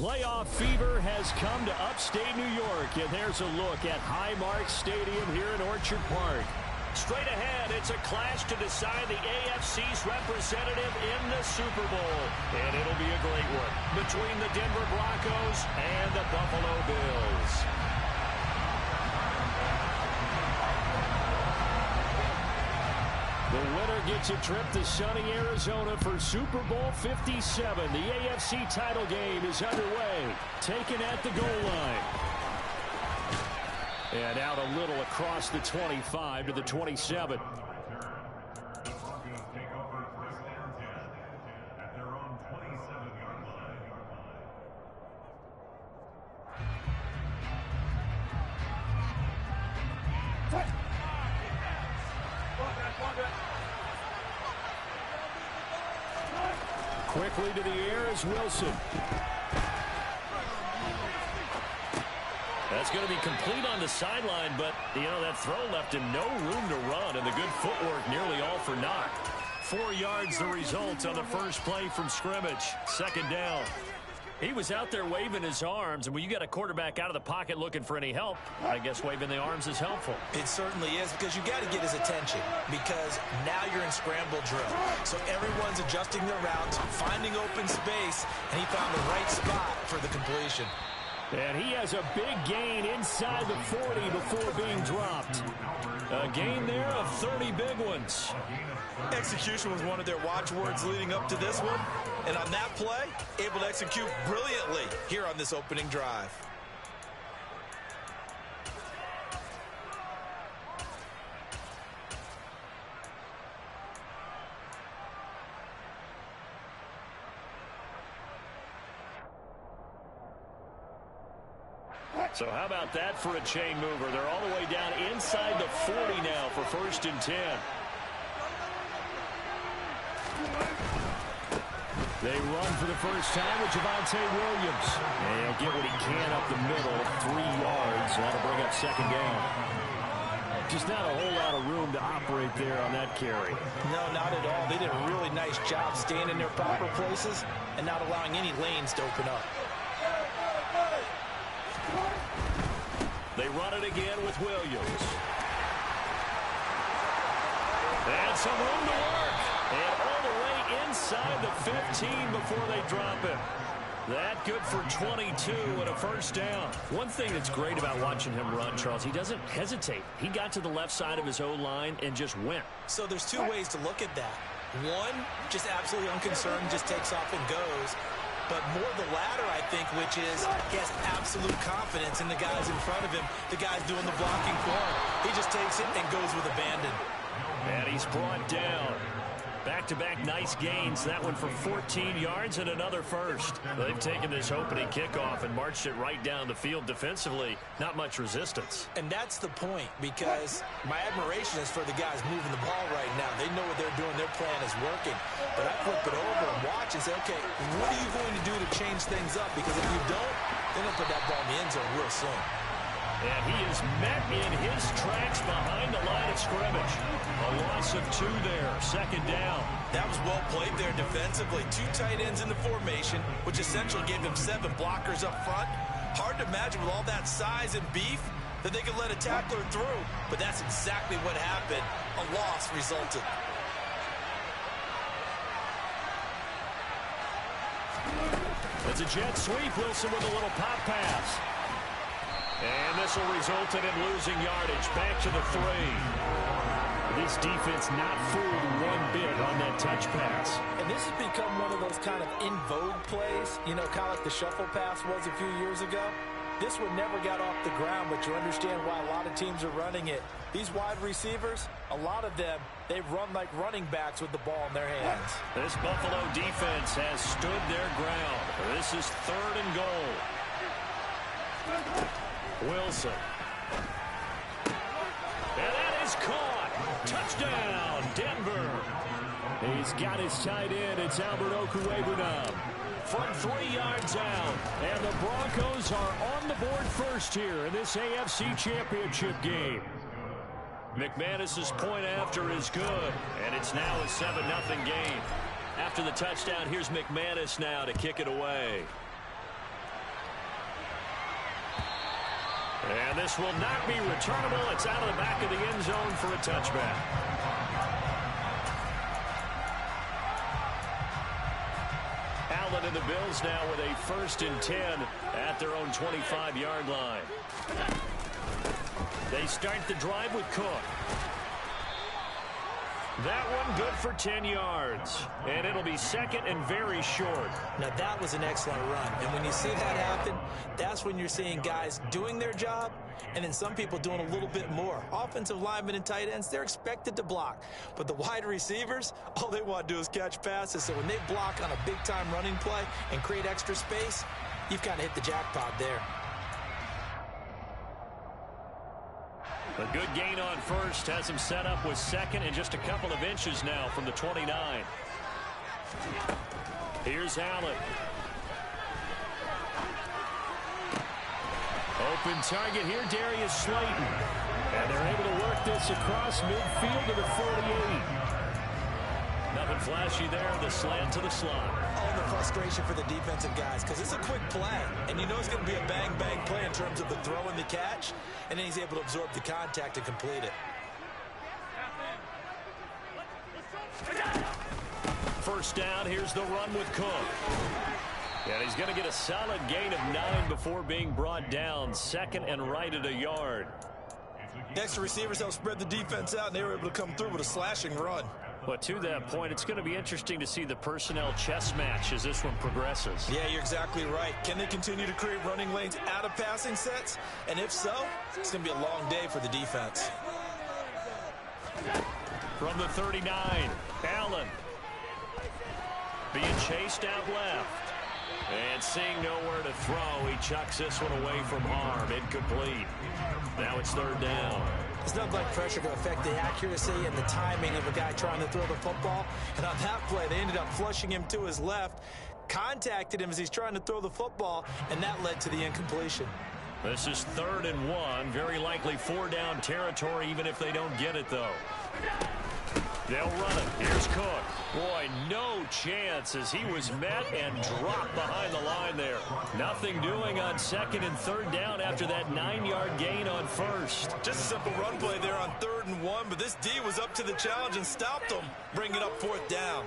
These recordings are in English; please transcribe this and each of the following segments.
Playoff fever has come to upstate New York, and there's a look at Highmark Stadium here in Orchard Park. Straight ahead, it's a clash to decide the AFC's representative in the Super Bowl. And it'll be a great one between the Denver Broncos and the Buffalo Bills. The winner gets a trip to sunny Arizona for Super Bowl 57. The AFC title game is underway, taken at the goal line. And out a little across the 25 to the 27. Quickly to the air is Wilson. That's going to be complete on the sideline, but, that throw left him no room to run, and the good footwork nearly all for naught. 4 yards the result on the first play from scrimmage. Second down. He was out there waving his arms, and when you got a quarterback out of the pocket looking for any help, I guess waving the arms is helpful. It certainly is, because you got to get his attention, because now you're in scramble drill. So everyone's adjusting their routes, finding open space, and he found the right spot for the completion. And he has a big gain inside the 40 before being dropped. A gain there of 30 big ones. Execution was one of their watchwords leading up to this one. And on that play, able to execute brilliantly here on this opening drive. So how about that for a chain mover? They're all the way down inside the 40 now for 1st and 10. They run for the first time with Javonte Williams. And he'll get what he can up the middle, 3 yards. That'll bring up 2nd down. Just not a whole lot of room to operate there on that carry. No, not at all. They did a really nice job staying in their proper places and not allowing any lanes to open up. They run it again with Williams. And some room to work. And all the way inside the 15 before they drop it. That good for 22 and a 1st down. One thing that's great about watching him run, Charles, he doesn't hesitate. He got to the left side of his O-line and just went. So there's 2 ways to look at that. One, just absolutely unconcerned, just takes off and goes. But more the latter, I think, which is he has absolute confidence in the guys in front of him, the guys doing the blocking for him. He just takes it and goes with abandon. And he's brought down. Back-to-back nice gains. That one for 14 yards and another 1st. They've taken this opening kickoff and marched it right down the field defensively. Not much resistance. And that's the point, because my admiration is for the guys moving the ball right now. They know what they're doing. Their plan is working. But I flip it over and watch and say, okay, what are you going to do to change things up? Because if you don't, they're going to put that ball in the end zone real soon. And he is met in his tracks behind the line of scrimmage. A loss of 2 there. 2nd down. That was well played there defensively. 2 tight ends in the formation, which essentially gave them 7 blockers up front. Hard to imagine with all that size and beef that they could let a tackler through. But that's exactly what happened. A loss resulted. It's a jet sweep. Wilson with a little pop pass. And this will result in him losing yardage. Back to the 3. This defense not fooled one bit on that touch pass. And this has become one of those kind of in vogue plays, kind of like the shuffle pass was a few years ago. This one never got off the ground, but you understand why a lot of teams are running it. These wide receivers, a lot of them, they run like running backs with the ball in their hands. This Buffalo defense has stood their ground. This is 3rd and goal. Wilson. And that is caught. Touchdown, Denver. He's got his tight end. It's Albert Okwuegbunam. From 3 yards out. And the Broncos are on the board first here in this AFC Championship game. McManus's point after is good. And it's now a 7-0 game. After the touchdown, here's McManus now to kick it away. And this will not be returnable. It's out of the back of the end zone for a touchback. Allen and the Bills now with a 1st and 10 at their own 25-yard line. They start the drive with Cook. That one good for 10 yards. And it'll be 2nd and very short. Now, that was an excellent run. And when you see that happen, that's when you're seeing guys doing their job and then some people doing a little bit more. Offensive linemen and tight ends, they're expected to block. But the wide receivers, all they want to do is catch passes. So when they block on a big-time running play and create extra space, you've kind of hit the jackpot there. A good gain on 1st has him set up with 2nd and just a couple of inches now from the 29. Here's Allen. Open target here, Darius Slayton. And they're able to work this across midfield to the 48. Nothing flashy there, the slant to the slot. Oh, the frustration for the defensive guys, because it's a quick play, and you know it's going to be a bang-bang play in terms of the throw and the catch, and then he's able to absorb the contact and complete it. 1st down, here's the run with Cook. And he's going to get a solid gain of 9 before being brought down. 2nd and right at a yard. Extra receivers help spread the defense out, and they were able to come through with a slashing run. But to that point, it's going to be interesting to see the personnel chess match as this one progresses. Yeah, you're exactly right. Can they continue to create running lanes out of passing sets? And if so, it's going to be a long day for the defense. From the 39, Allen being chased out left. And seeing nowhere to throw, he chucks this one away from harm. Incomplete. Now it's 3rd down. It's not like pressure to affect the accuracy and the timing of a guy trying to throw the football. And on that play, they ended up flushing him to his left, contacted him as he's trying to throw the football, and that led to the incompletion. This is 3rd and 1. Very likely 4-down territory, even if they don't get it, though. They'll run it. Here's Cook. Boy, no chance as he was met and dropped behind the line there. Nothing doing on 2nd and 3rd down after that 9-yard gain on 1st. Just a simple run play there on 3rd and 1, but this D was up to the challenge and stopped them, bringing up 4th down.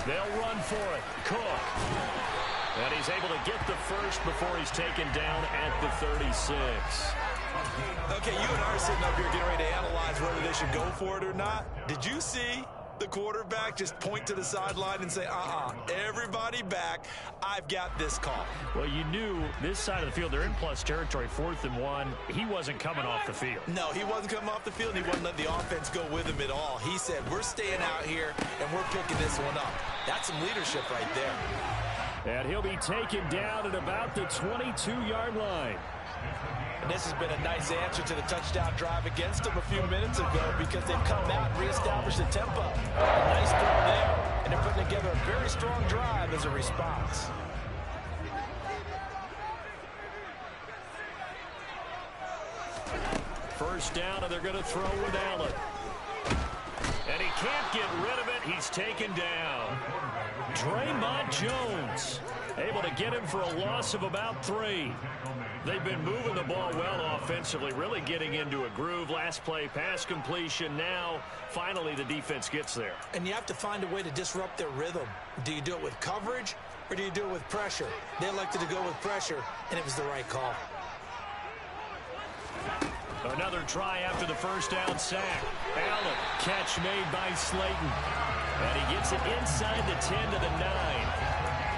They'll run for it. Cook. And he's able to get the 1st before he's taken down at the 36. Okay, you and I are sitting up here getting ready to analyze whether they should go for it or not. Did you see the quarterback just point to the sideline and say, everybody back, I've got this call? Well, you knew this side of the field, they're in plus territory, 4th and 1. He wasn't coming off the field. No, he wasn't coming off the field, and he wasn't letting the offense go with him at all. He said, we're staying out here, and we're picking this one up. That's some leadership right there. And he'll be taken down at about the 22-yard line. And this has been a nice answer to the touchdown drive against them a few minutes ago because they've come out and reestablished the tempo. A nice throw there, and they're putting together a very strong drive as a response. First down, and they're going to throw with Allen. And he can't get rid of it. He's taken down. Draymond Jones able to get him for a loss of about 3. They've been moving the ball well offensively, really getting into a groove. Last play, pass completion. Now, finally, the defense gets there. And you have to find a way to disrupt their rhythm. Do you do it with coverage, or do you do it with pressure? They elected to go with pressure, and it was the right call. Another try after the first down sack. Allen, catch made by Slayton. And he gets it inside the 10 to the 9.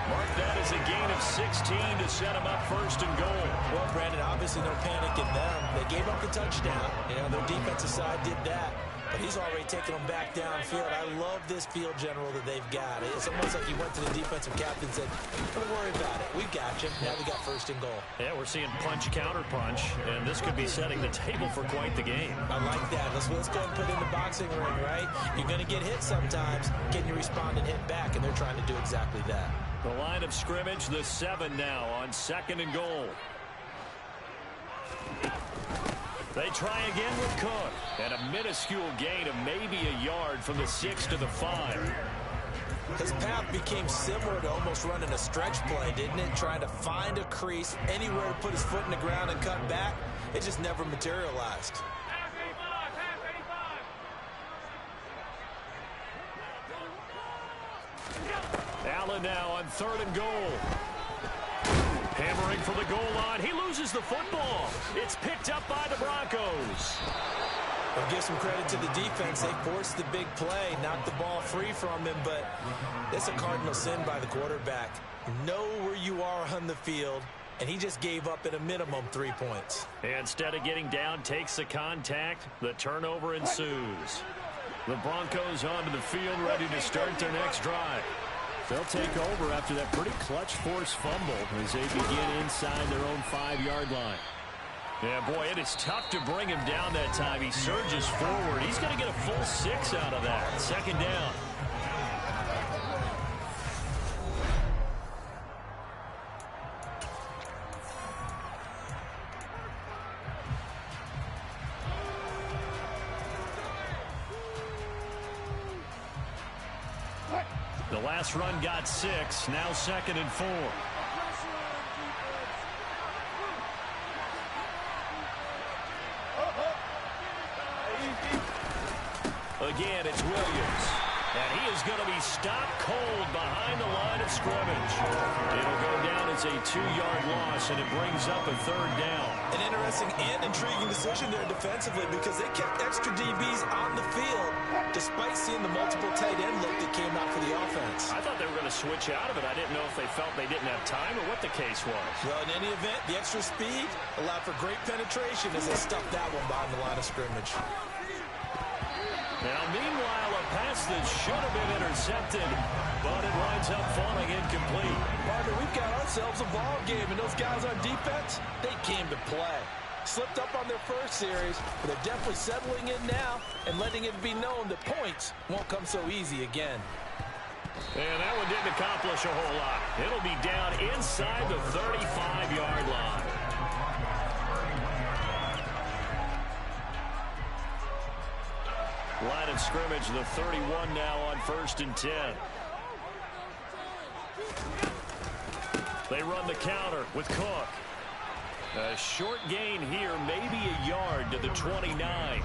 Mark that as a gain of 16 to set him up 1st and goal. Well, Brandon, obviously no panic in them. They gave up the touchdown. You know, their defensive side did that. But he's already taken them back downfield. I love this field general that they've got. It's almost like he went to the defensive captain and said, don't worry about it. We've got you. Now we got first and goal. Yeah, we're seeing punch, counter punch, and this could be setting the table for quite the game. I like that. Let's go and put in the boxing ring, right? You're going to get hit sometimes. Can you respond and hit back? And they're trying to do exactly that. The line of scrimmage, the 7 now on 2nd and goal. They try again with Cook. And a minuscule gain of maybe a yard from the 6 to the 5. His path became similar to almost running a stretch play, didn't it? Trying to find a crease, anywhere to put his foot in the ground and cut back. It just never materialized. Allen now on 3rd and goal. Hammering for the goal line. He loses the football. It's picked up by the Broncos. I'll give some credit to the defense. They forced the big play, knocked the ball free from him, but it's a cardinal sin by the quarterback. Know where you are on the field, and he just gave up at a minimum 3 points. Instead of getting down, takes the contact. The turnover ensues. The Broncos onto the field, ready to start their next drive. They'll take over after that pretty clutch force fumble as they begin inside their own 5-yard line. Yeah, boy, it is tough to bring him down that time. He surges forward. He's going to get a full 6 out of that. 2nd down. The last run got 6. Now 2nd and 4. Again, it's Williams. And he is going to be stopped cold behind the line of scrimmage. It'll go down as a 2-yard loss, and it brings up a 3rd down. An interesting and intriguing decision there defensively because they kept extra DBs on the field despite seeing the multiple tight end look that came out for the offense. I thought they were going to switch out of it. I didn't know if they felt they didn't have time or what the case was. Well, in any event, the extra speed allowed for great penetration as they stuffed that one behind the line of scrimmage. Now, meanwhile, a pass that should have been intercepted, but it winds up falling incomplete. Partner, we've got ourselves a ball game, and those guys on defense, they came to play. Slipped up on their first series, but they're definitely settling in now and letting it be known that points won't come so easy again. And that one didn't accomplish a whole lot. It'll be down inside the 35-yard line. Line of scrimmage, the 31 now on 1st and 10. They run the counter with Cook. A short gain here, maybe a yard to the 29.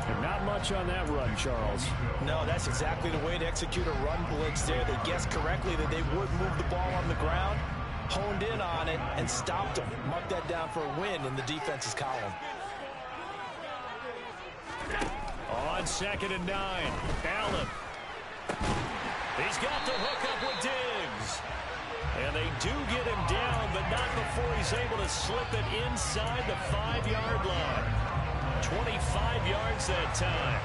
And not much on that run, Charles. No, that's exactly the way to execute a run blitz there. They guessed correctly that they would move the ball on the ground, honed in on it, and stopped them. Mark that down for a win in the defense's column. On 2nd and 9, Allen. He's got the hook up with Diggs. And they do get him down, but not before he's able to slip it inside the 5-yard line. 25 yards that time.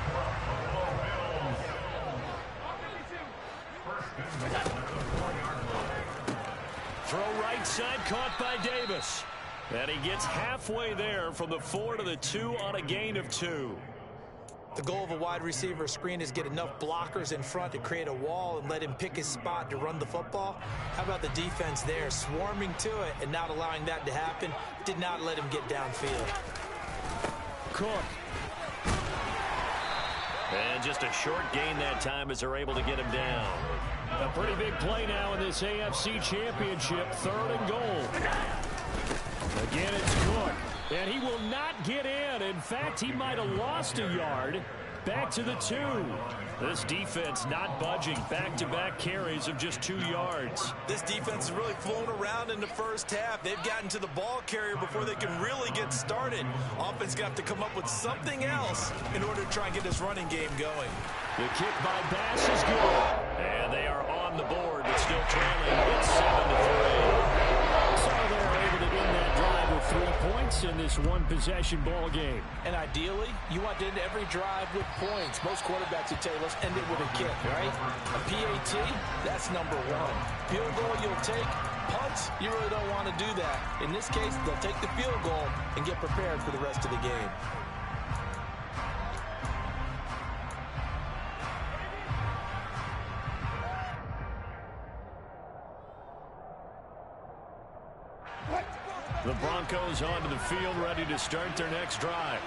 Throw right side, caught by Davis. And he gets halfway there from the 4 to the 2 on a gain of 2. The goal of a wide receiver screen is get enough blockers in front to create a wall and let him pick his spot to run the football. How about the defense there, swarming to it and not allowing that to happen? Did not let him get downfield. Cook. And just a short gain that time as they're able to get him down. A pretty big play now in this AFC Championship, 3rd and goal. Again, it's Cook. And he will not get in. In fact, he might have lost a yard. Back to the 2. This defense not budging. Back-to-back carries of just 2 yards. This defense has really flown around in the first half. They've gotten to the ball carrier before they can really get started. Offense got to come up with something else in order to try and get this running game going. The kick by Bass is good. And they are on the board, but still trailing. It's 7-3. So they're able to win that drive with 3 points, and this one-possession ball game. And ideally, you want to end every drive with points. Most quarterbacks would tell you, let's end it with a kick, right? A PAT, that's number one. Field goal you'll take. Punts, you really don't want to do that. In this case, they'll take the field goal and get prepared for the rest of the game. The Broncos onto the field, ready to start their next drive.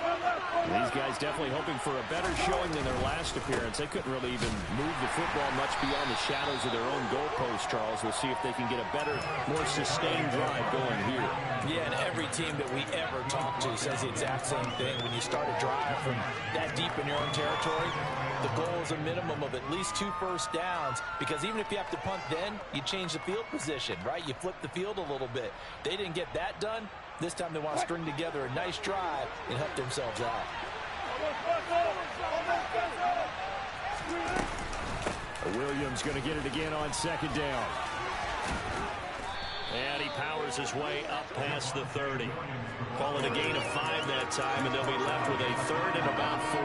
These guys definitely hoping for a better showing than their last appearance. They couldn't really even move the football much beyond the shadows of their own goalpost, Charles. We'll see if they can get a better, more sustained drive going here. Yeah, and every team that we ever talk to says the exact same thing. When you start a drive from that deep in your own territory, the goal is a minimum of at least 2 first downs, because even if you have to punt then, you change the field position, right? You flip the field a little bit. They didn't get that done. This time they want to string together a nice drive and help themselves out. Williams going to get it again on second down. And he powers his way up past the 30. Call it a gain of 5 that time, and they'll be left with a third and about 4.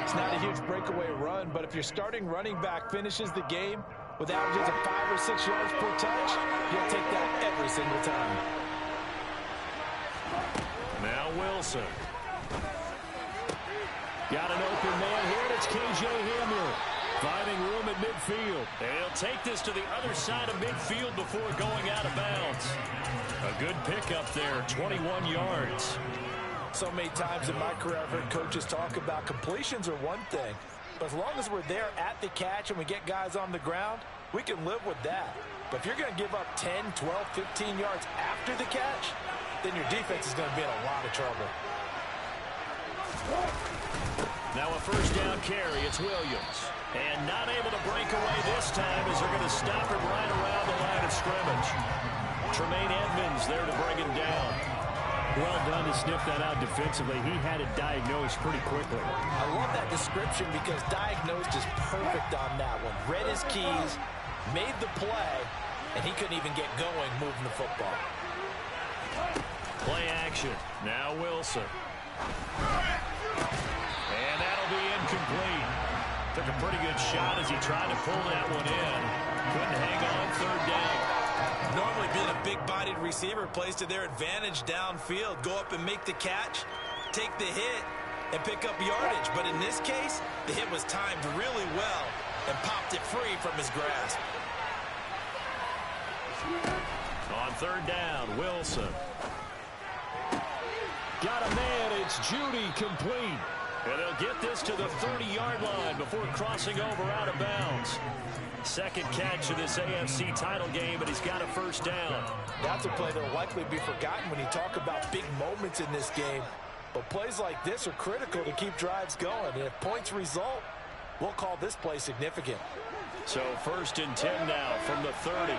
It's not a huge breakaway run, but if your starting running back finishes the game with averages of 5 or 6 yards per touch, you'll take that every single time. Now Wilson. Got an open man here, and it's K.J. Hamler. Finding room at midfield. And he'll take this to the other side of midfield before going out of bounds. A good pickup there, 21 yards. So many times in my career I've heard coaches talk about completions are one thing, but as long as we're there at the catch and we get guys on the ground, we can live with that. But if you're going to give up 10, 12, 15 yards after the catch, then your defense is going to be in a lot of trouble. Now a first down carry, it's Williams. And not able to break away this time as they're going to stop him right around the line of scrimmage. Tremaine Edmonds there to bring him down. Well done to sniff that out defensively. He had it diagnosed pretty quickly. I love that description because diagnosed is perfect on that one. Read his keys, made the play, and he couldn't even get going moving the football. Play action. Now Wilson. And that'll be incomplete. Took a pretty good shot as he tried to pull that one in. Couldn't hang on third down. Normally being a big-bodied receiver plays to their advantage downfield. Go up and make the catch, take the hit, and pick up yardage. But in this case, the hit was timed really well and popped it free from his grasp. On third down, Wilson. Got a man, it's Judy, complete. And they'll get this to the 30-yard line before crossing over out of bounds. Second catch of this AFC title game, but he's got a first down. That's a play that will likely be forgotten when you talk about big moments in this game. But plays like this are critical to keep drives going. And if points result, we'll call this play significant. So first and 10 now from the 30.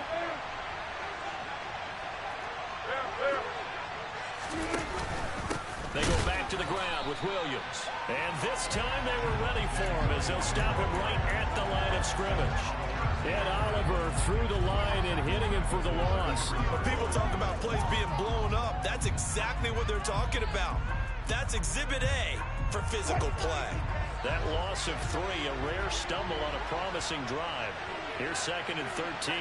They go back to the ground with Williams. And this time they were ready for him as they'll stop him right at the line of scrimmage. And Oliver through the line and hitting him for the loss. When people talk about plays being blown up, that's exactly what they're talking about. That's Exhibit A for physical play. That loss of 3, a rare stumble on a promising drive. Here's second and 13.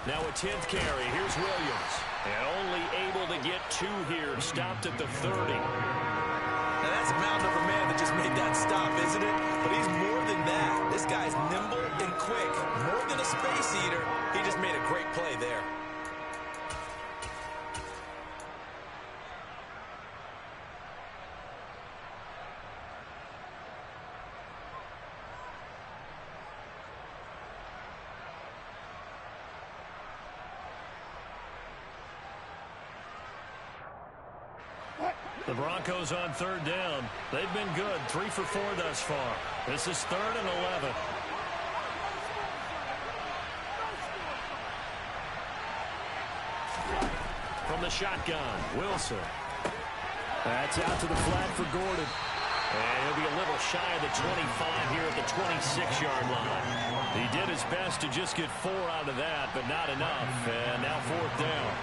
Now a 10th carry. Here's Williams. And only able to get 2 here. Stopped at the 30. Now that's a mountain of a man that just made that stop, isn't it? But he's more than that. This guy's nimble and quick. More than a space eater. He just made a great play there. The Broncos on third down. They've been good. 3 for 4 thus far. This is 3rd and 11. From the shotgun, Wilson. That's out to the flat for Gordon. And he'll be a little shy of the 25 here at the 26-yard line. He did his best to just get 4 out of that, but not enough. And now 4th down.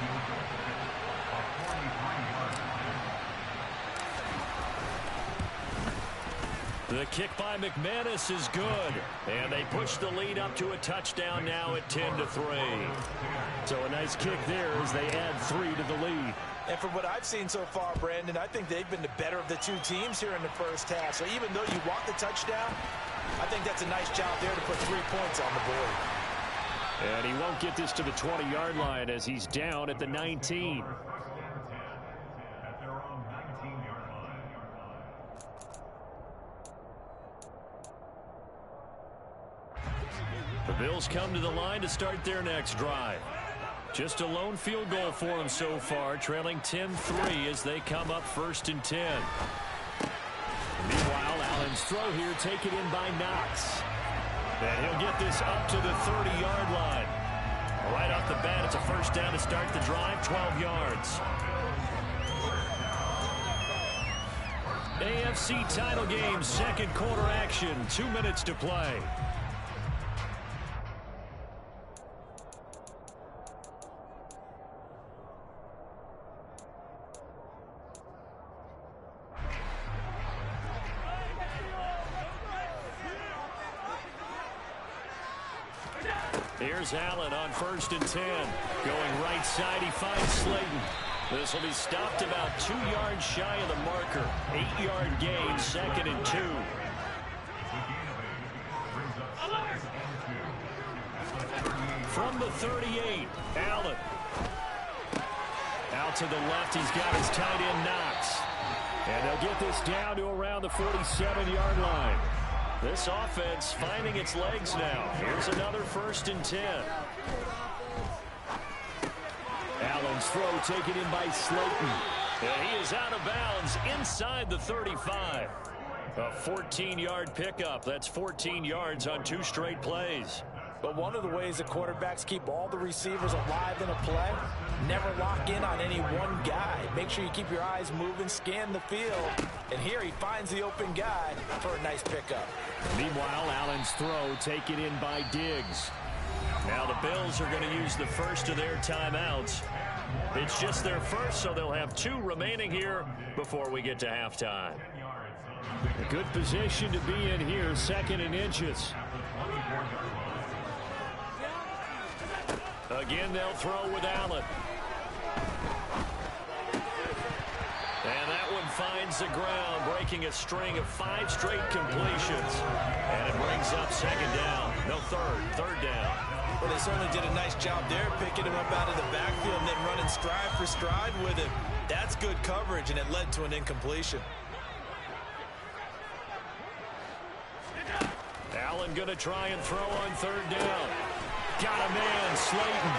The kick by McManus is good. And they push the lead up to a touchdown now at 10-3. So a nice kick there as they add 3 to the lead. And from what I've seen so far, Brandon, I think they've been the better of the two teams here in the first half. So even though you want the touchdown, I think that's a nice job there to put 3 points on the board. And he won't get this to the 20-yard line as he's down at the 19. The Bills come to the line to start their next drive. Just a lone field goal for them so far, trailing 10-3 as they come up 1st and 10. Meanwhile, Allen's throw here taken in by Knox. And he'll get this up to the 30-yard line. Right off the bat, it's a first down to start the drive, 12 yards. AFC title game, second quarter action, 2 minutes to play. Here's Allen on 1st and 10. Going right side, he finds Slayton. This will be stopped about 2 yards shy of the marker. 8-yard gain, 2nd and 2. From the 38, Allen. Out to the left, he's got his tight end Knox. And they'll get this down to around the 47-yard line. This offense finding its legs now. Here's another 1st and 10. Allen's throw taken in by Slayton. And he is out of bounds inside the 35. A 14-yard pickup. That's 14 yards on 2 straight plays. But one of the ways the quarterbacks keep all the receivers alive in a play, never lock in on any one guy. Make sure you keep your eyes moving, scan the field. And here he finds the open guy for a nice pickup. Meanwhile, Allen's throw taken in by Diggs. Now the Bills are going to use the first of their timeouts. It's just their first, so they'll have 2 remaining here before we get to halftime. A good position to be in here, 2nd and inches. Again, they'll throw with Allen. And that one finds the ground, breaking a string of 5 straight completions. And it brings up 2nd down. No, third down. Well, they certainly did a nice job there, picking him up out of the backfield and then running stride for stride with him. That's good coverage, and it led to an incompletion. Allen going to try and throw on 3rd down. Got a man, Slayton.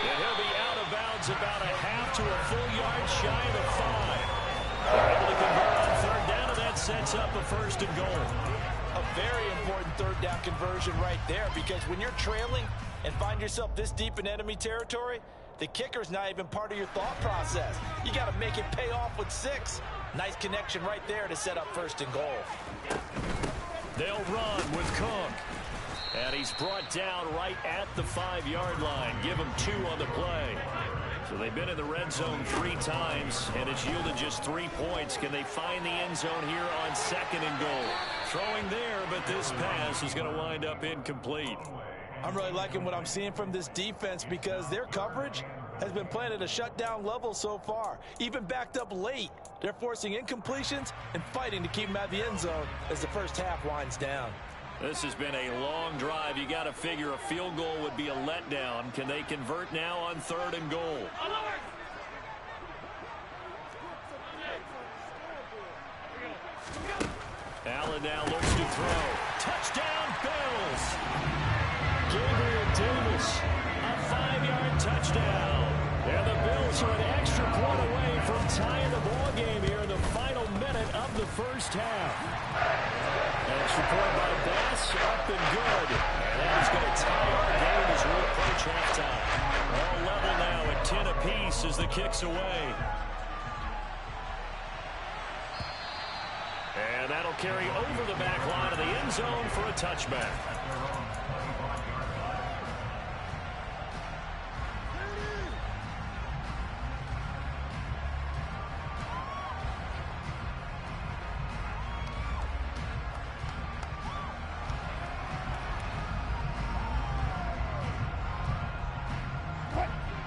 And he'll be out of bounds about a half to a full yard shy of the 5. They're able to convert on 3rd down, and that sets up a 1st and goal. A very important 3rd down conversion right there, because when you're trailing and find yourself this deep in enemy territory, the kicker's not even part of your thought process. You got to make it pay off with 6. Nice connection right there to set up 1st and goal. They'll run with Cook. And he's brought down right at the 5-yard line. Give him 2 on the play. So they've been in the red zone 3 times, and it's yielded just 3 points. Can they find the end zone here on 2nd and goal? Throwing there, but this pass is going to wind up incomplete. I'm really liking what I'm seeing from this defense, because their coverage has been playing at a shutdown level so far. Even backed up late, they're forcing incompletions and fighting to keep them out of the end zone as the first half winds down. This has been a long drive. You got to figure a field goal would be a letdown. Can they convert now on 3rd and goal? Allen now looks to throw. Touchdown, Bills. Gabriel Davis, a 5-yard touchdown. And the Bills are an extra point away from tying the ball game here in the final minute of the first half. Extra point by Bass, up and good. And that is going to tie our game as we approach halftime. All level now at 10 apiece as the kick's away. And that'll carry over the back line of the end zone for a touchback.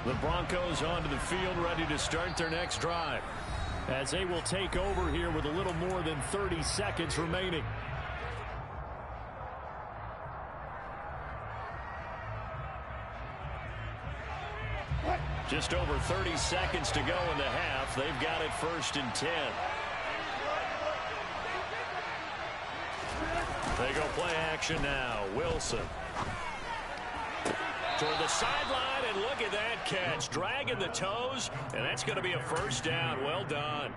The Broncos onto the field, ready to start their next drive, as they will take over here with a little more than 30 seconds remaining. Just over 30 seconds to go in the half. They've got it 1st and 10. They go play action now. Wilson. Toward the sideline, and look at that catch. Dragging the toes, and that's going to be a 1st down. Well done.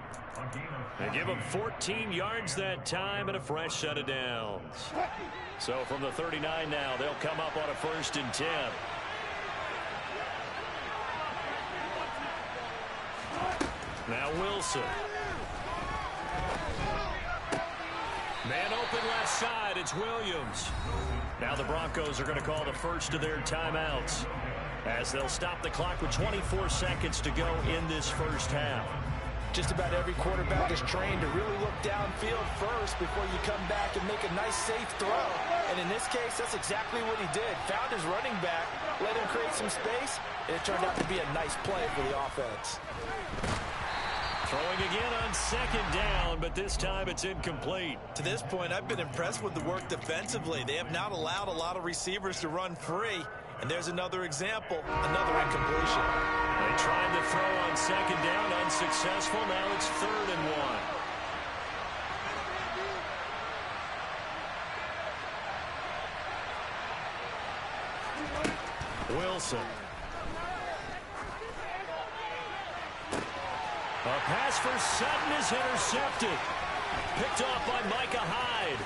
They give him 14 yards that time and a fresh set of downs. So from the 39 now, they'll come up on a 1st and 10. Now Wilson. Man open left side. It's Williams. Now the Broncos are going to call the first of their timeouts, as they'll stop the clock with 24 seconds to go in this first half. Just about every quarterback is trained to really look downfield first before you come back and make a nice, safe throw. And in this case, that's exactly what he did. Found his running back, let him create some space, and it turned out to be a nice play for the offense. Throwing again on 2nd down, but this time it's incomplete. To this point, I've been impressed with the work defensively. They have not allowed a lot of receivers to run free. And there's another example, another incompletion. They tried to throw on 2nd down, unsuccessful. Now it's 3rd and 1. Wilson. A pass for Sutton is intercepted. Picked off by Micah Hyde.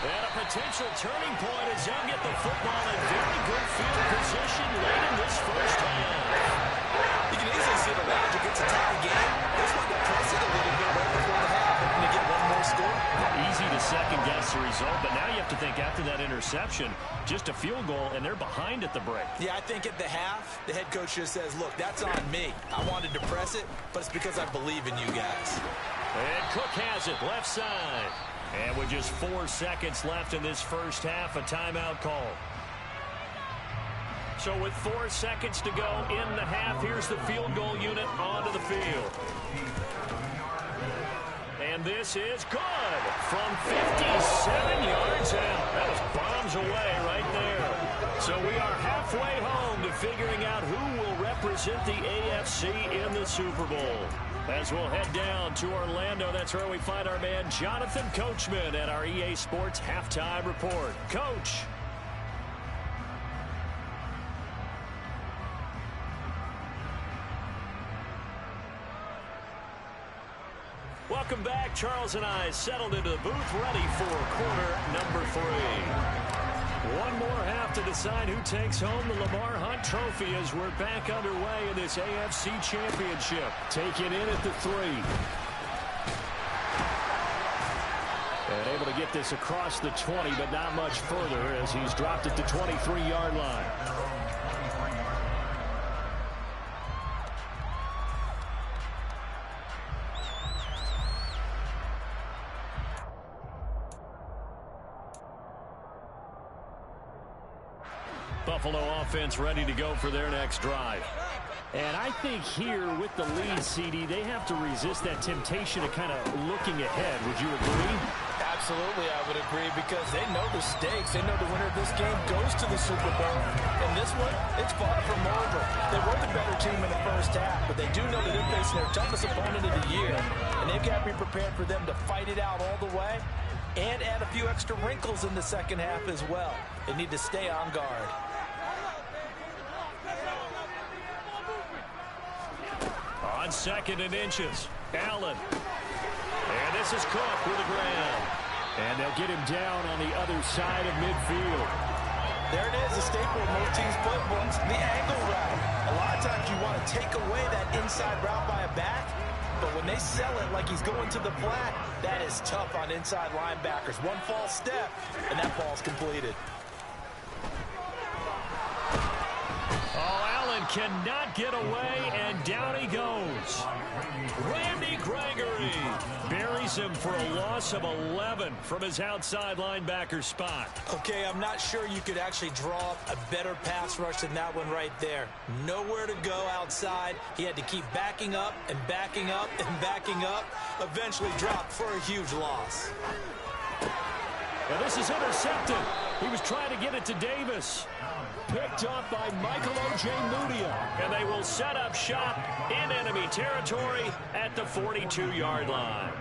And a potential turning point as they'll get the football in very good field position late in this first half. You can easily see the logic. It's a tie game. This one to press it a little bit right before the half, hoping to get one more score. Easy to second-guess the result, but now you have to think after that interception, just a field goal, and they're behind at the break. Yeah, I think at the half, the head coach just says, look, that's on me. I wanted to press it, but it's because I believe in you guys. And Cook has it, left side. And with just 4 seconds left in this first half, a timeout call. So with 4 seconds to go in the half, here's the field goal unit onto the field. And this is good from 57 yards out. That was bombs away right there. So we are halfway home to figuring out who will represent the AFC in the Super Bowl. As we'll head down to Orlando, that's where we find our man Jonathan Coachman at our EA Sports Halftime Report. Coach. Welcome back. Charles and I settled into the booth, ready for quarter number 3. One more half to decide who takes home the Lamar Hunt Trophy as we're back underway in this AFC Championship. Taken in at the 3. And able to get this across the 20, but not much further as he's dropped it to 23-yard line. Buffalo offense ready to go for their next drive. And I think here with the lead, CD, they have to resist that temptation of kind of looking ahead. Would you agree? Absolutely, I would agree, because they know the stakes. They know the winner of this game goes to the Super Bowl. And this one, it's far from over. They were the better team in the first half, but they do know that they're facing their toughest opponent of the year. And they've got to be prepared for them to fight it out all the way and add a few extra wrinkles in the second half as well. They need to stay on guard. On 2nd and inches, Allen. And this is Cook with the ground. And they'll get him down on the other side of midfield. There it is, a staple of most teams' playbooks, the angle route. A lot of times you want to take away that inside route by a back, but when they sell it like he's going to the flat, that is tough on inside linebackers. One false step, and that ball's completed. Oh, Allen cannot get away, and down he goes. Randy Gregory buries him for a loss of 11 from his outside linebacker spot. Okay, I'm not sure you could actually draw up a better pass rush than that one right there. Nowhere to go outside. He had to keep backing up and backing up and backing up. Eventually dropped for a huge loss. Now this is intercepted. He was trying to get it to Davis. Picked up by Michael O.J. Mudia. And they will set up shop in enemy territory at the 42-yard line.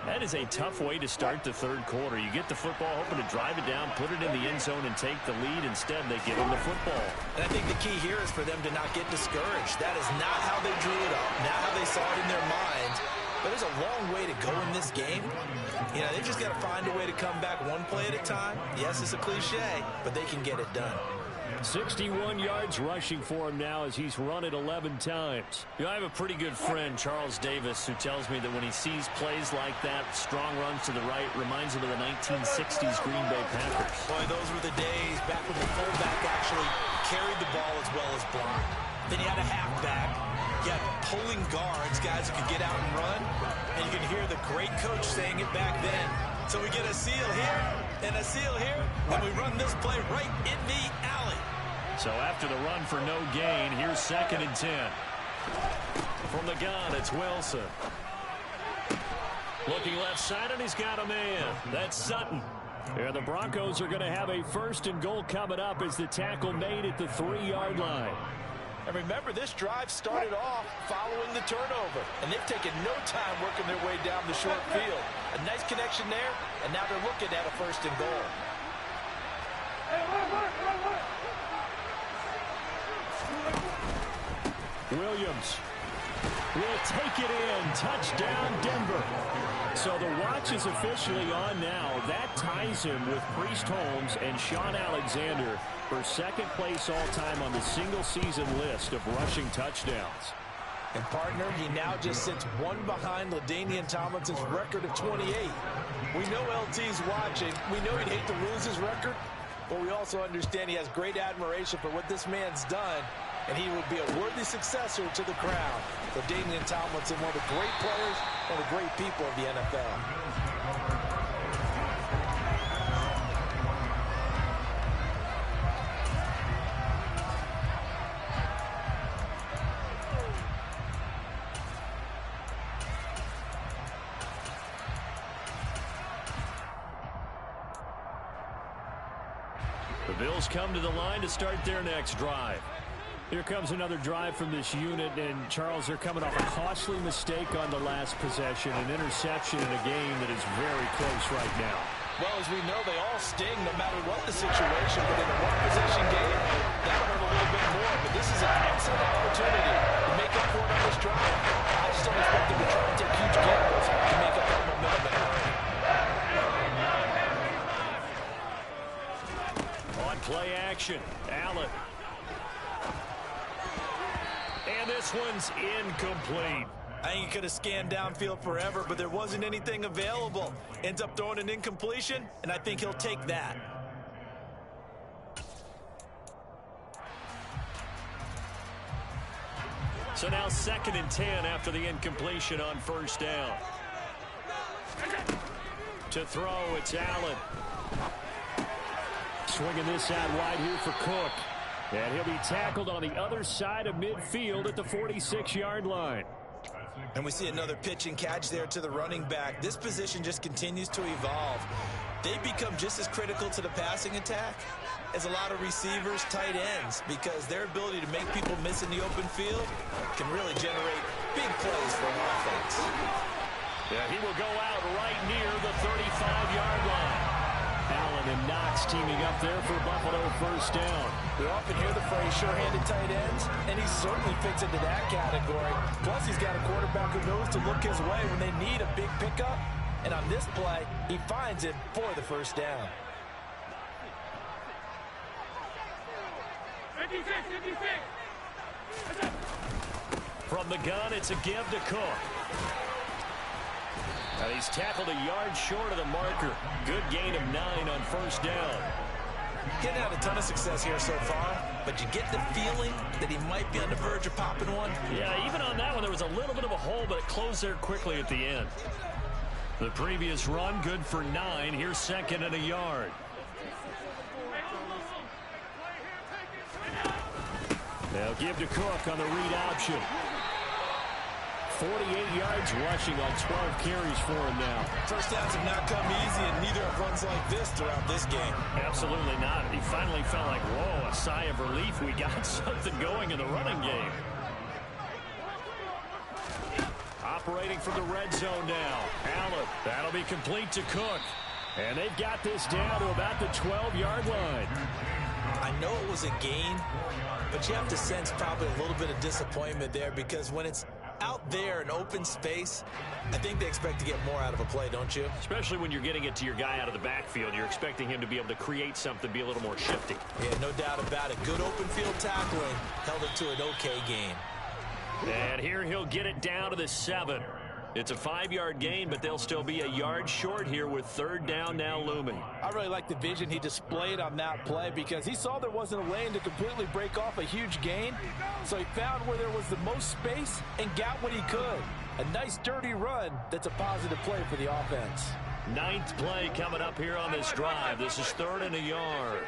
That is a tough way to start the third quarter. You get the football, hoping to drive it down, put it in the end zone, and take the lead. Instead, they give them the football. And I think the key here is for them to not get discouraged. That is not how they drew it up, not how they saw it in their minds. But there's a long way to go in this game. You know, they've just got to find a way to come back one play at a time. Yes, it's a cliche, but they can get it done. 61 yards rushing for him now as he's run it 11 times. You know, I have a pretty good friend, Charles Davis, who tells me that when he sees plays like that, strong runs to the right, reminds him of the 1960s Green Bay Packers. Boy, those were the days back when the fullback actually carried the ball as well as blocked. Then you had a halfback. You had pulling guards, guys who could get out and run. And you can hear the great coach saying it back then. So we get a seal here and a seal here, and we run this play right in the alley. So after the run for no gain, here's 2nd and 10. From the gun, it's Wilson. Looking left side, and he's got a man. That's Sutton. Yeah, the Broncos are going to have a 1st and goal coming up as the tackle made at the 3-yard line. And remember, this drive started off following the turnover, and they've taken no time working their way down the short field. A nice connection there, and now they're looking at a 1st and goal. Williams will take it in. Touchdown, Denver. So the watch is officially on now. That ties him with Priest Holmes and Sean Alexander for 2nd place all-time on the single-season list of rushing touchdowns. And, partner, he now just sits one behind LaDainian Tomlinson's record of 28. We know LT's watching. We know he'd hate to lose his record, but we also understand he has great admiration for what this man's done, and he would be a worthy successor to the crown. LaDainian Tomlinson, one of the great players, one of the great people of the NFL. The Bills come to the line to start their next drive. Here comes another drive from this unit, and Charles, they're coming off a costly mistake on the last possession, an interception in a game that is very close right now. Well, as we know, they all sting no matter what the situation, but in a one-possession game, that'll hurt a little bit more, but this is an excellent opportunity to make up for it on this drive. I just don't expect them to try and take huge gambles to make up that momentum. On play action, Allen. And this one's incomplete. I think he could have scanned downfield forever, but there wasn't anything available. Ends up throwing an incompletion, and I think he'll take that. So now 2nd and 10 after the incompletion on 1st down. To throw, it's Allen. Swinging this out wide here for Cook. And he'll be tackled on the other side of midfield at the 46-yard line. And we see another pitch and catch there to the running back. This position just continues to evolve. They become just as critical to the passing attack as a lot of receivers, tight ends, because their ability to make people miss in the open field can really generate big plays for an offense. Yeah, he will go out right near the 35-yard line. Allen and Knox teaming up there for Buffalo 1st down. We often hear the phrase sure-handed tight ends, and he certainly fits into that category. Plus, he's got a quarterback who knows to look his way when they need a big pickup. And on this play, he finds it for the 1st down. 56. From the gun, it's a give to Cook. And he's tackled a yard short of the marker. Good gain of 9 on 1st down. Getting out a ton of success here so far. but you get the feeling that he might be on the verge of popping one. Yeah, even on that one, there was a little bit of a hole, but it closed there quickly at the end. The previous run, good for 9. Here's second and a yard. They'll give to Cook on the read option. 48 yards rushing on 12 carries for him now. First downs have not come easy, and neither have runs like this throughout this game. Absolutely not. He finally felt like, whoa, a sigh of relief. We got something going in the running game. Operating from the red zone now. Allen, that'll be complete to Cook. And they've got this down to about the 12-yard line. I know it was a gain, but you have to sense probably a little bit of disappointment there, because when it's out there in open space, I think they expect to get more out of a play, don't you? Especially when you're getting it to your guy out of the backfield. You're expecting him to be able to create something, be a little more shifty. Yeah, no doubt about it. Good open field tackling held it to an okay game. And here he'll get it down to the 7. It's a 5-yard gain, but they'll still be a yard short here with third down now looming. I really like the vision he displayed on that play, because he saw there wasn't a lane to completely break off a huge gain. So he found where there was the most space and got what he could. A nice dirty run that's a positive play for the offense. 9th play coming up here on this drive. This is third and a yard.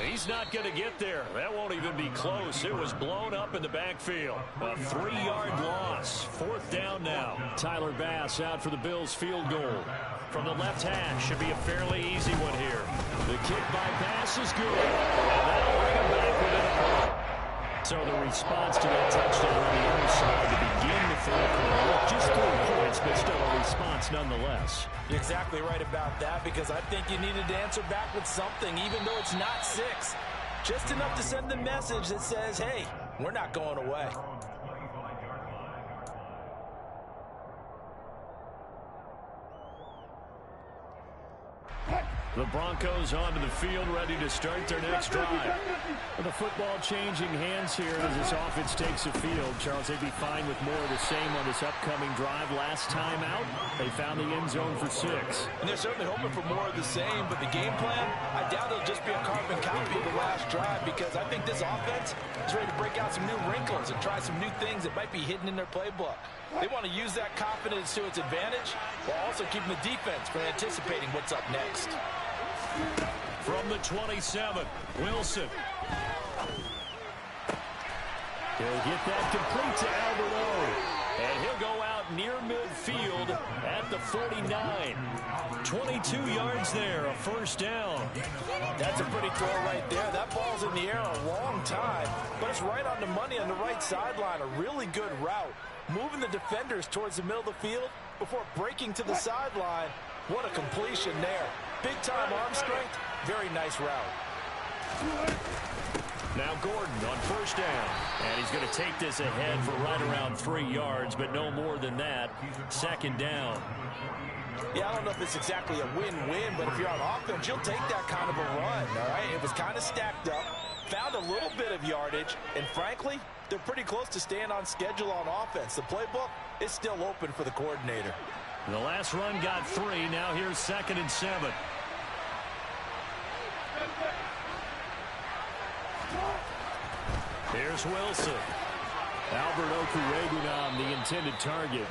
He's not going to get there. That won't even be close. It was blown up in the backfield. A 3-yard loss. Fourth down now. Tyler Bass out for the Bills field goal. From the left hash, should be a fairly easy one here. The kick by Bass is good. And that'll bring him back within a point. So the response to that touchdown on the other side to begin the third quarter. Just 3 points, but still a response nonetheless. You're exactly right about that, because I think you needed to answer back with something, even though it's not 6. Just enough to send the message that says, hey, we're not going away. The Broncos onto the field, ready to start their next drive. The football changing hands here as this offense takes the field. Charles, they'd be fine with more of the same on this upcoming drive. Last time out, they found the end zone for 6. And they're certainly hoping for more of the same, but the game plan, I doubt it'll just be a carbon copy of the last drive, because I think this offense is ready to break out some new wrinkles and try some new things that might be hidden in their playbook. They want to use that confidence to its advantage, while also keeping the defense from anticipating what's up next. From the 27, Wilson. He'll get that complete to Albert O. And he'll go out near midfield at the 49. 22 yards there, a first down. That's a pretty throw right there. That ball's in the air a long time, but it's right on the money on the right sideline. A really good route. Moving the defenders towards the middle of the field before breaking to the sideline. What a completion there. Big-time arm strength. Very nice route. Now Gordon on first down. And he's going to take this ahead for right around 3 yards, but no more than that. Second down. Yeah, I don't know if it's exactly a win-win, but if you're on offense, you'll take that kind of a run, all right? It was kind of stacked up, found a little bit of yardage, and frankly, they're pretty close to staying on schedule on offense. The playbook is still open for the coordinator. The last run got 3. Now here's 2nd and 7. Here's Wilson. Albert Okwuegbunam, the intended target.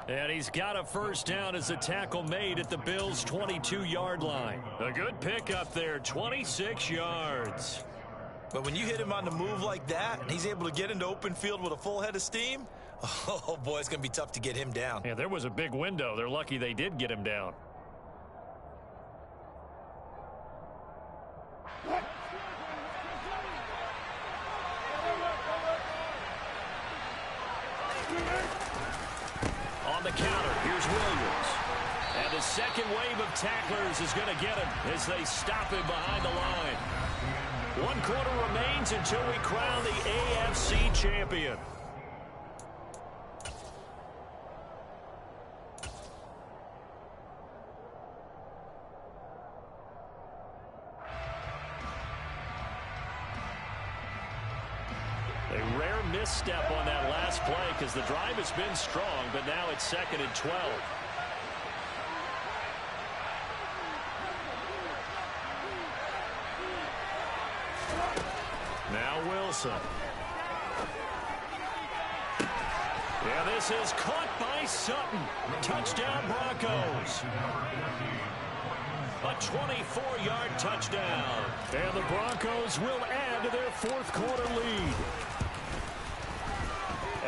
And he's got a first down as the tackle made at the Bills' 22-yard line. A good pickup there, 26 yards. But when you hit him on the move like that, and he's able to get into open field with a full head of steam, oh, boy, it's going to be tough to get him down. Yeah, there was a big window. They're lucky they did get him down. On the counter, here's Williams. And the second wave of tacklers is going to get him as they stop him behind the line. 1 quarter remains until we crown the AFC champion. A rare misstep on that last play because the drive has been strong, but now it's 2nd and 12. Now Wilson. Yeah, this is caught by Sutton. Touchdown, Broncos. A 24-yard touchdown. And the Broncos will add to their fourth quarter lead.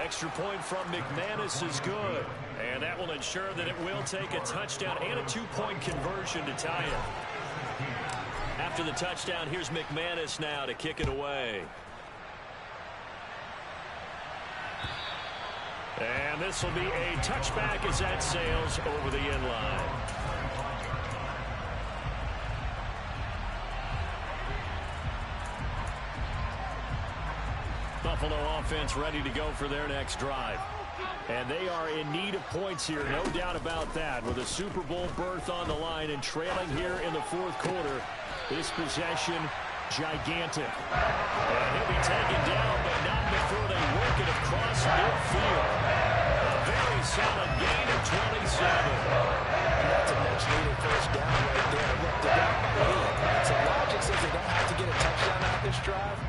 Extra point from McManus is good. And that will ensure that it will take a touchdown and a 2-point conversion to tie it. After the touchdown, here's McManus now to kick it away. And this will be a touchback as that sails over the end line. Buffalo offense ready to go for their next drive. And they are in need of points here, no doubt about that. With a Super Bowl berth on the line and trailing here in the fourth quarter, this possession gigantic. And he'll be taken down, but not before they work it across midfield. A very solid gain of 27. And that's a much-needed first down right there. Look, they're down by 8. So logic says they don't have to get a touchdown out this drive.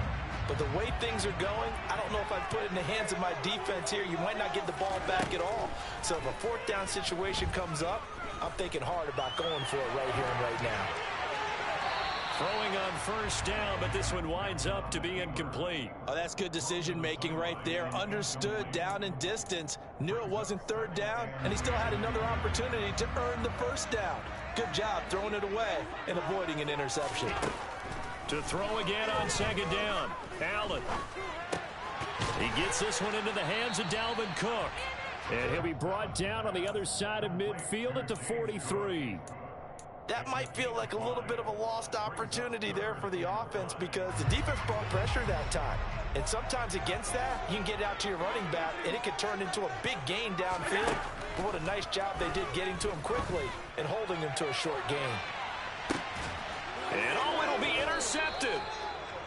But the way things are going, I don't know if I'd put it in the hands of my defense here. You might not get the ball back at all. So if a fourth down situation comes up, I'm thinking hard about going for it right here and right now. Throwing on first down, but this one winds up to be incomplete. Oh, that's good decision-making right there. Understood down and distance. Knew it wasn't third down, and he still had another opportunity to earn the first down. Good job throwing it away and avoiding an interception. To throw again on second down. Allen. He gets this one into the hands of Dalvin Cook. And he'll be brought down on the other side of midfield at the 43. That might feel like a little bit of a lost opportunity there for the offense because the defense brought pressure that time. And sometimes against that, you can get out to your running back, and it could turn into a big gain downfield. But what a nice job they did getting to him quickly and holding him to a short gain. And it'll be intercepted.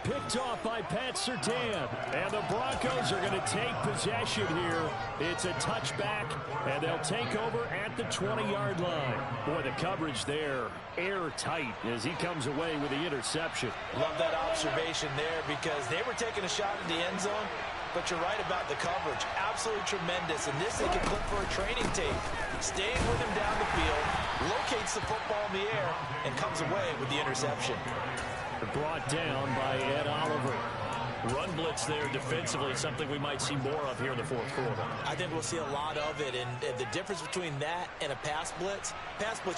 Picked off by Pat Surtain. And the Broncos are going to take possession here. It's a touchback, and they'll take over at the 20-yard line. Boy, the coverage there, airtight as he comes away with the interception. Love that observation there because they were taking a shot at the end zone, but you're right about the coverage. Absolutely tremendous, and this they can clip for a training tape. Staying with him down the field, locates the football in the air, and comes away with the interception. Brought down by Ed Oliver. Run blitz there defensively, something we might see more of here in the fourth quarter. I think we'll see a lot of it, and the difference between that and a pass blitz,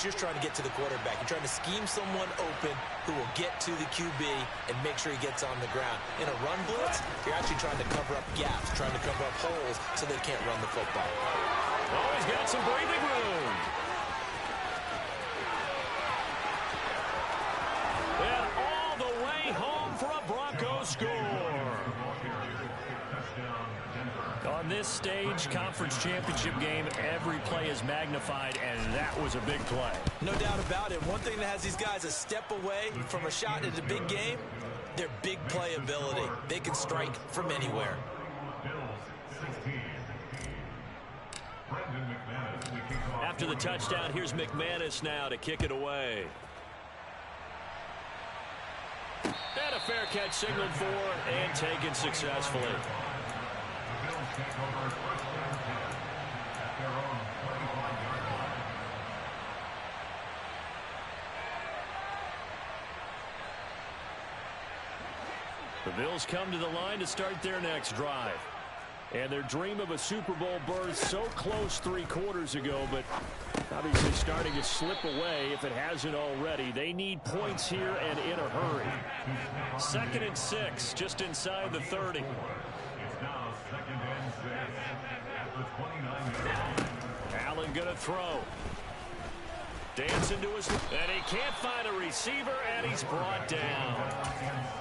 you're trying to get to the quarterback. You're trying to scheme someone open who will get to the QB and make sure he gets on the ground. In a run blitz, you're actually trying to cover up gaps, trying to cover up holes so they can't run the football. Oh, he's got some breathing room. And all the way home for a Broncos score. On this stage, conference championship game, every play is magnified, and that was a big play. No doubt about it. One thing that has these guys a step away from a shot at a big game, their big play ability. They can strike from anywhere. After the touchdown, here's McManus now to kick it away. And a fair catch signaled for and taken successfully. The Bills come to the line to start their next drive. And their dream of a Super Bowl berth so close 3 quarters ago, but obviously starting to slip away if it hasn't already. They need points here and in a hurry. 2nd and 6, just inside the 30. Allen gonna throw. Dancing to his, and he can't find a receiver, and he's brought down.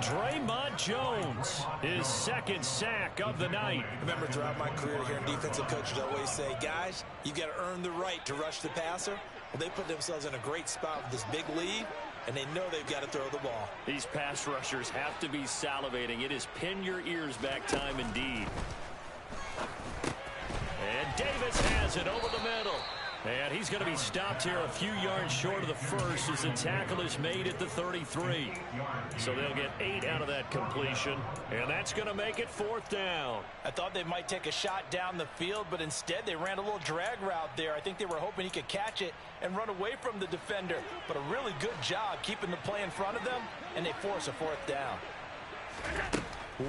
Draymond Jones, his 2nd sack of the night. Remember, throughout my career here in defensive coaches always say, guys, you got to earn the right to rush the passer. Well, they put themselves in a great spot with this big lead, and they know they've got to throw the ball. These pass rushers have to be salivating. It is pin your ears back time indeed. And Davis has it over the middle. And he's going to be stopped here a few yards short of the first as the tackle is made at the 33. So they'll get 8 out of that completion, and that's going to make it 4th down. I thought they might take a shot down the field, but instead they ran a little drag route there. I think they were hoping he could catch it and run away from the defender. But a really good job keeping the play in front of them, and they force a 4th down.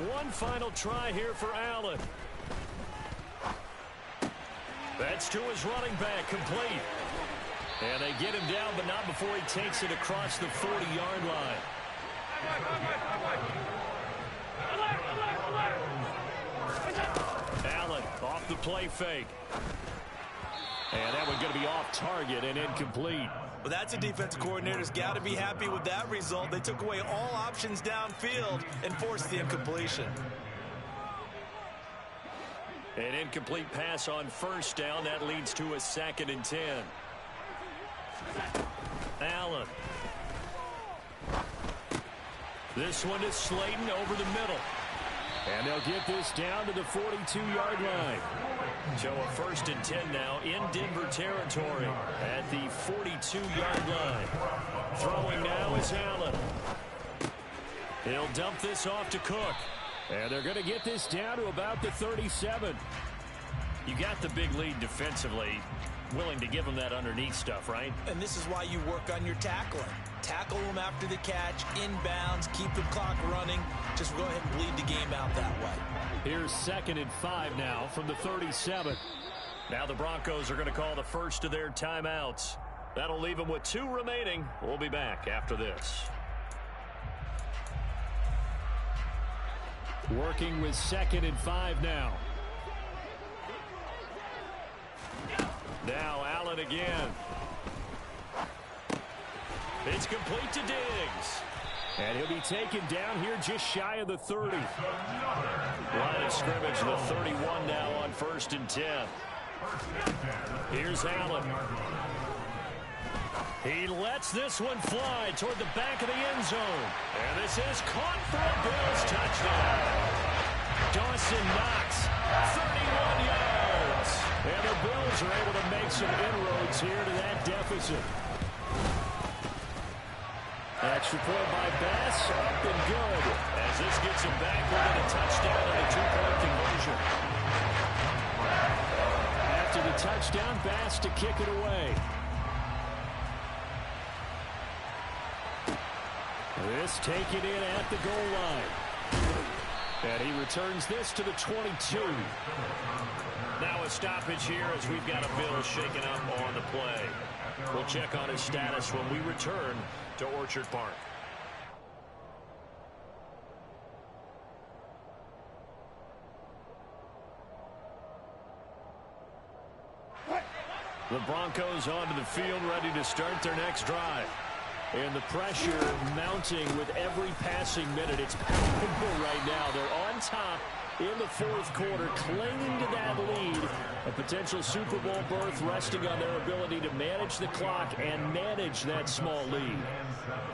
One final try here for Allen. That's to his running back, complete. And they get him down, but not before he takes it across the 40-yard line. Allen off the play fake. And that one's going to be off target and incomplete. Well, that's a defense coordinator's got to be happy with that result. They took away all options downfield and forced the incompletion. An incomplete pass on 1st down. That leads to a 2nd and 10. Allen. This one is Slayton over the middle. And they'll get this down to the 42-yard line. So a 1st and 10 now in Denver territory at the 42-yard line. Throwing now is Allen. He'll dump this off to Cook. And they're going to get this down to about the 37. You got the big lead defensively. Willing to give them that underneath stuff, right? And this is why you work on your tackling. Tackle them after the catch, inbounds, keep the clock running. Just go ahead and bleed the game out that way. Here's 2nd and 5 now from the 37. Now the Broncos are going to call the first of their timeouts. That'll leave them with 2 remaining. We'll be back after this. Working with 2nd and 5 now. Now Allen again. It's complete to Diggs. And he'll be taken down here just shy of the 30. Line of scrimmage, the 31 now on 1st and 10. Here's Allen. He lets this one fly toward the back of the end zone. And this is caught for a Bills touchdown. Dawson Knox, 31 yards. And the Bills are able to make some inroads here to that deficit. Extra point by Bass, up and good. As this gets him back within a touchdown and a 2-point conversion. After the touchdown, Bass to kick it away. This taken in at the goal line. And he returns this to the 22. Now a stoppage here as we've got a Bill shaken up on the play. We'll check on his status when we return to Orchard Park. The Broncos onto the field, ready to start their next drive. And the pressure mounting with every passing minute. It's palpable right now. They're on top in the 4th quarter, clinging to that lead. A potential Super Bowl berth resting on their ability to manage the clock and manage that small lead.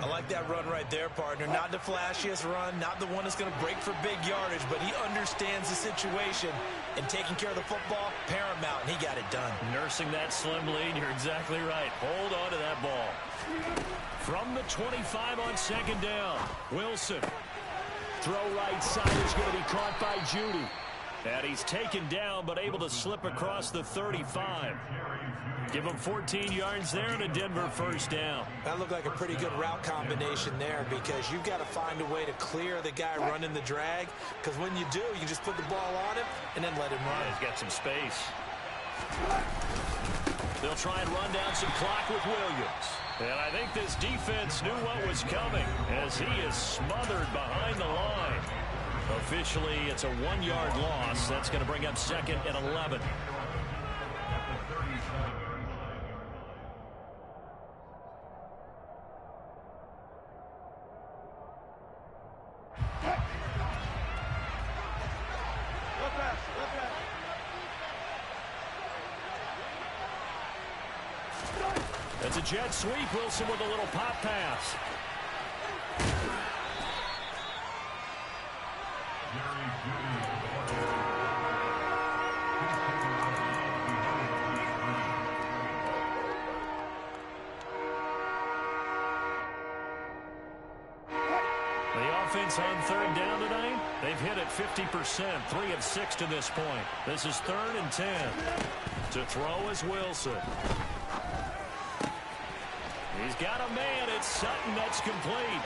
I like that run right there, partner. Not the flashiest run, not the one that's going to break for big yardage, but he understands the situation, and taking care of the football, paramount, and he got it done. Nursing that slim lead, you're exactly right. Hold on to that ball. From the 25 on 2nd down, Wilson. Throw right side is going to be caught by Judy. And he's taken down, but able to slip across the 35. Give him 14 yards there and a Denver 1st down. That looked like a pretty good route combination there, because you've got to find a way to clear the guy running the drag. Because when you do, you just put the ball on him and then let him run. Yeah, he's got some space. They'll try and run down some clock with Williams. And I think this defense knew what was coming as he is smothered behind the line. Officially, it's a 1-yard loss. That's going to bring up 2nd and 11. That's a jet sweep. Wilson with a little pop pass. The offense on third down tonight, they've hit it 50%, 3 of 6 to this point. This is 3rd and 10. To throw is Wilson. He's got a man. It's Sutton. That's complete.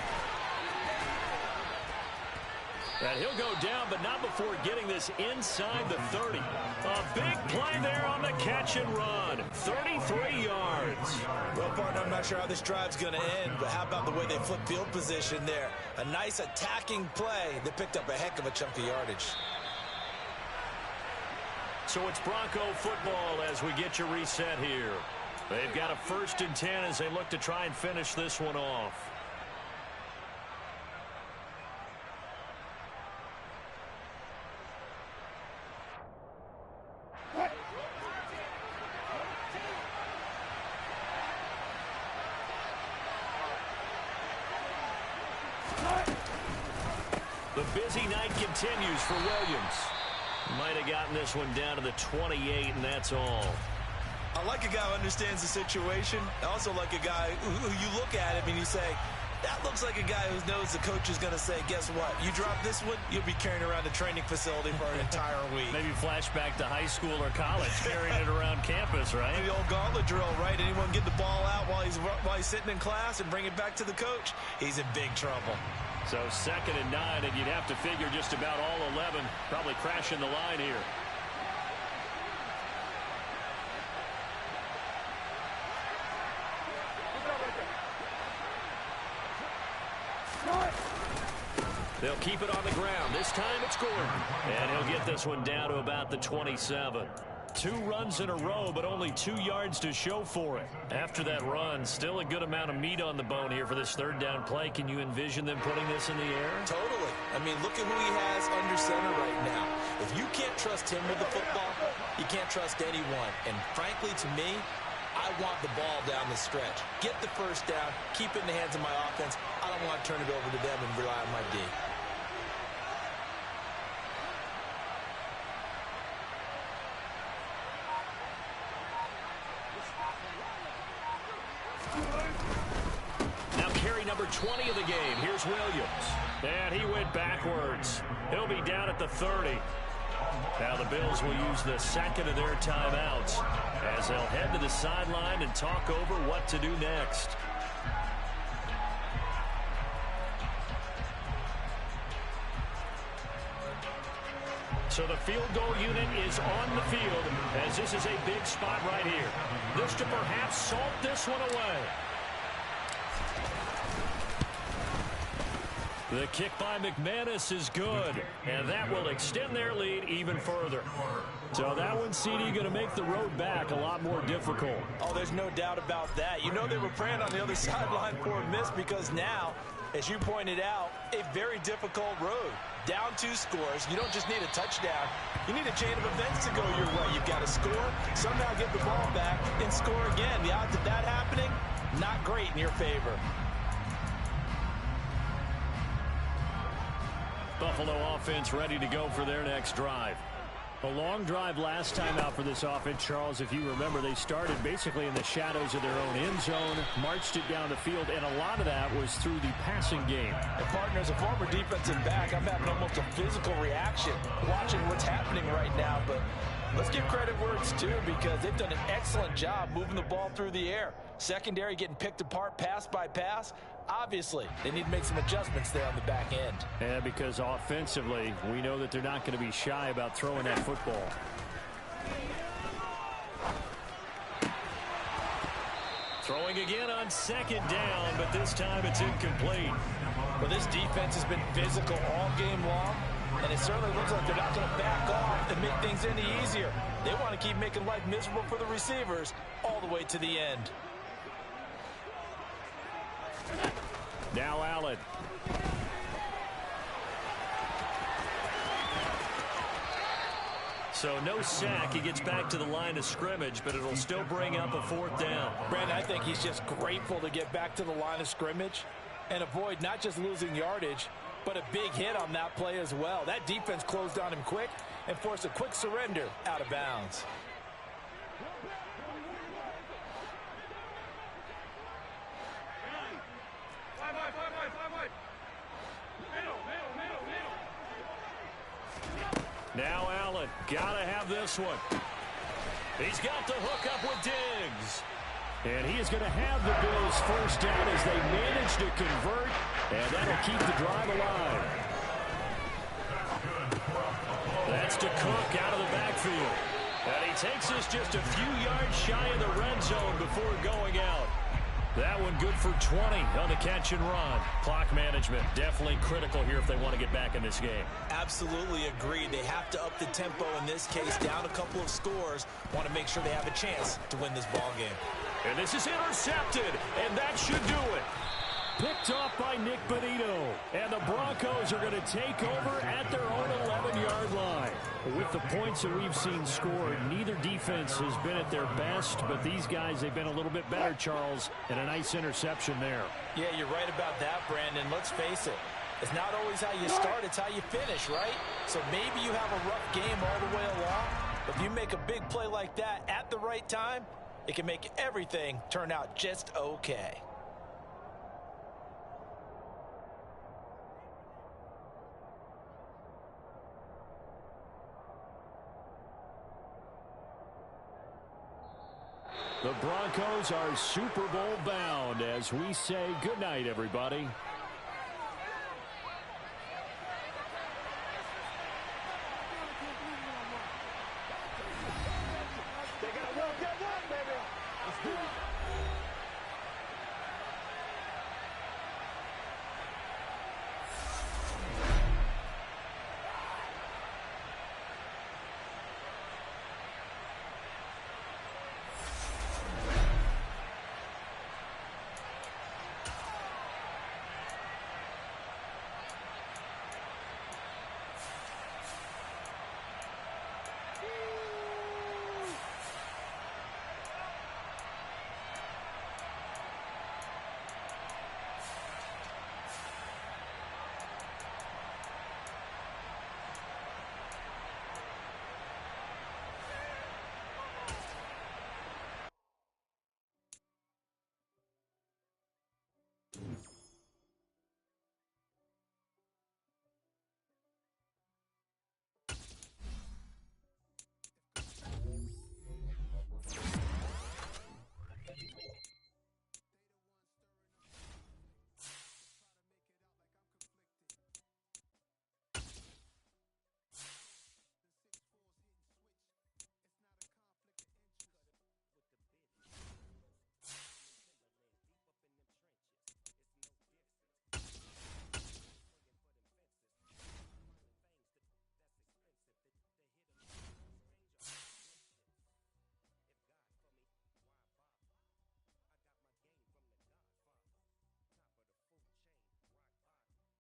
And he'll go down, but not before getting this inside the 30. A big play there on the catch and run. 33 yards. Well, partner, I'm not sure how this drive's going to end, but how about the way they flip field position there? A nice attacking play that picked up a heck of a chunk of yardage. So it's Bronco football as we get you reset here. They've got a 1st and 10 as they look to try and finish this one off. The busy night continues for Williams. Might have gotten this one down to the 28, and that's all. I like a guy who understands the situation. I also like a guy who you look at him and you say, that looks like a guy who knows the coach is going to say, guess what? You drop this one, you'll be carrying around the training facility for an entire week. Maybe flashback to high school or college, carrying it around campus, right? The old gauntlet drill, right? Anyone get the ball out while he's sitting in class and bring it back to the coach? He's in big trouble. So 2nd and 9, and you'd have to figure just about all 11 probably crashing the line here. They'll keep it on the ground. This time it's Gordon. And he'll get this one down to about the 27. 2 runs in a row, but only 2 yards to show for it. After that run, still a good amount of meat on the bone here for this 3rd down play. Can you envision them putting this in the air? Totally. I mean, look at who he has under center right now. If you can't trust him with the football, you can't trust anyone. And frankly, to me, I want the ball down the stretch. Get the 1st down, keep it in the hands of my offense. I don't want to turn it over to them and rely on my D. Now carry number 20 of the game. Here's Williams. And he went backwards. He'll be down at the 30. Now the Bills will use the 2nd of their timeouts as they'll head to the sideline and talk over what to do next. So the field goal unit is on the field as this is a big spot right here. This to perhaps salt this one away. The kick by McManus is good, and that will extend their lead even further. So that one, CD, going to make the road back a lot more difficult. Oh, there's no doubt about that. You know they were praying on the other sideline for a miss because now, as you pointed out, a very difficult road. Down 2 scores. You don't just need a touchdown. You need a chain of events to go your way. You've got to score, somehow get the ball back, and score again. The odds of that happening, not great in your favor. Buffalo offense ready to go for their next drive. A long drive last time out for this offense, Charles. If you remember, they started basically in the shadows of their own end zone, marched it down the field, and a lot of that was through the passing game. And partner, as a former defensive back, I'm having almost a physical reaction watching what's happening right now. But let's give credit where it's due because they've done an excellent job moving the ball through the air. Secondary getting picked apart pass by pass. Obviously, they need to make some adjustments there on the back end. Yeah, because offensively, we know that they're not going to be shy about throwing that football. Throwing again on 2nd down, but this time it's incomplete. Well, this defense has been physical all game long, and it certainly looks like they're not going to back off and make things any easier. They want to keep making life miserable for the receivers all the way to the end. Now Allen. So no sack. He gets back to the line of scrimmage, but it'll still bring up a 4th down. Brandon, I think he's just grateful to get back to the line of scrimmage and avoid not just losing yardage, but a big hit on that play as well. That defense closed on him quick and forced a quick surrender out of bounds. Now Allen, gotta have this one. He's got the hook up with Diggs. And he is going to have the Bills first down as they manage to convert, and that'll keep the drive alive. That's to Cook out of the backfield. And he takes us just a few yards shy of the red zone before going out. That one good for 20 on the catch and run. Clock management definitely critical here if they want to get back in this game. Absolutely agreed. They have to up the tempo in this case, down a couple of scores. Want to make sure they have a chance to win this ball game. And this is intercepted, and that should do it. Picked off by Nick Bonito. And the Broncos are going to take over at their own 11-yard line. With the points that we've seen scored, neither defense has been at their best, but these guys, they've been a little bit better, Charles, and a nice interception there. Yeah, you're right about that, Brandon. Let's face it. It's not always how you start, it's how you finish, right? So maybe you have a rough game all the way along, but if you make a big play like that at the right time, it can make everything turn out just okay. The Broncos are Super Bowl bound as we say goodnight, everybody.